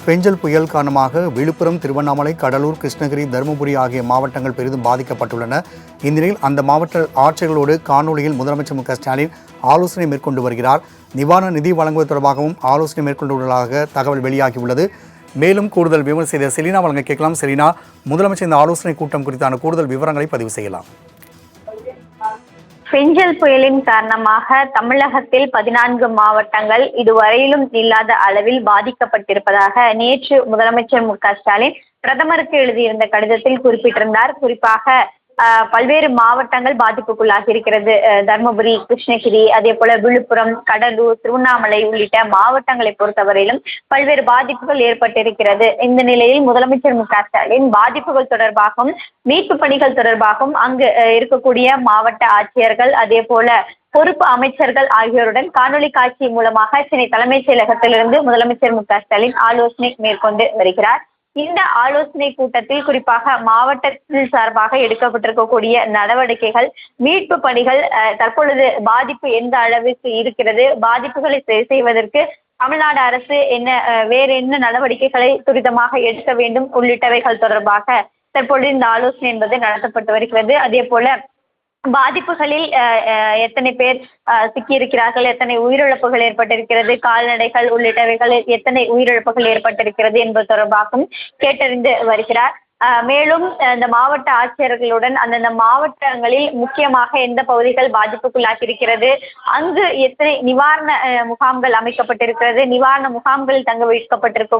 பெஞ்சல் புயல் காரணமாக விழுப்புரம், திருவண்ணாமலை, கடலூர், கிருஷ்ணகிரி, தருமபுரி ஆகிய மாவட்டங்கள் பெரிதும் பாதிக்கப்பட்டுள்ளன. இந்நிலையில் அந்த மாவட்ட ஆட்சியர்களோடு காணொலியில் முதலமைச்சர் மு.க.ஸ்டாலின் ஆலோசனை மேற்கொண்டு வருகிறார். நிவாரண நிதி வழங்குவது தொடர்பாகவும் ஆலோசனை மேற்கொண்டுள்ளதாக தகவல் வெளியாகியுள்ளது. மேலும் கூடுதல் விவரம் செய்த செலினா வழங்க கேட்கலாம். செலினா, முதலமைச்சர் இந்த ஆலோசனை கூட்டம் குறித்தான கூடுதல் விவரங்களை பதிவு செய்யலாம். பெஞ்சல் புயலின் காரணமாக தமிழகத்தில் 14 மாவட்டங்கள் இதுவரையிலும் இல்லாத அளவில் பாதிக்கப்பட்டிருப்பதாக நேற்று முதலமைச்சர் மு.க.ஸ்டாலின் பிரதமருக்கு எழுதியிருந்த கடிதத்தில் குறிப்பிட்டிருந்தார். குறிப்பாக பல்வேறு மாவட்டங்கள் பாதிப்புக்குள்ளாகி இருக்கிறது. தருமபுரி, கிருஷ்ணகிரி, அதே போல விழுப்புரம், கடலூர், திருவண்ணாமலை உள்ளிட்ட மாவட்டங்களை பொறுத்தவரையிலும் பல்வேறு பாதிப்புகள் ஏற்பட்டிருக்கிறது. இந்த நிலையில் முதலமைச்சர் மு.க.ஸ்டாலின் பாதிப்புகள் தொடர்பாகவும் மீட்பு பணிகள் தொடர்பாகவும் அங்கு இருக்கக்கூடிய மாவட்ட ஆட்சியர்கள், அதே போல பொறுப்பு அமைச்சர்கள் ஆகியோருடன் காணொலி காட்சி மூலமாக சென்னை தலைமைச் செயலகத்திலிருந்து முதலமைச்சர் மு.க.ஸ்டாலின் ஆலோசனை மேற்கொண்டு வருகிறார். இந்த ஆலோசனை கூட்டத்தில் குறிப்பாக மாவட்டத்தில் சார்பாக எடுக்கப்பட்டிருக்கக்கூடிய நடவடிக்கைகள், மீட்பு பணிகள், தற்பொழுது பாதிப்பு எந்த அளவுக்கு இருக்கிறது, பாதிப்புகளை சரி செய்வதற்கு தமிழ்நாடு அரசு வேறு என்ன நடவடிக்கைகளை துரிதமாக எடுக்க வேண்டும் உள்ளிட்டவைகள் தொடர்பாக தற்பொழுது இந்த ஆலோசனை என்பது நடத்தப்பட்டு வருகிறது. அதே போல பாதிப்புகளில் எத்தனை பேர் சிக்கியிருக்கிறார்கள், எத்தனை உயிரிழப்புகள் ஏற்பட்டிருக்கிறது, கால்நடைகள் உள்ளிட்டவைகளில் எத்தனை உயிரிழப்புகள் ஏற்பட்டிருக்கிறது என்பது தொடர்பாகவும் கேட்டறிந்து வருகிறார். மேலும் இந்த மாவட்ட ஆட்சியர்களுடன் அந்தந்த மாவட்டங்களில் முக்கியமாக எந்த பகுதிகள் பாதிப்புக்குள்ளாகி இருக்கிறது, அங்கு எத்தனை நிவாரண முகாம்கள் அமைக்கப்பட்டிருக்கிறது, நிவாரண முகாம்களில் தங்க வைக்கப்பட்டிருக்க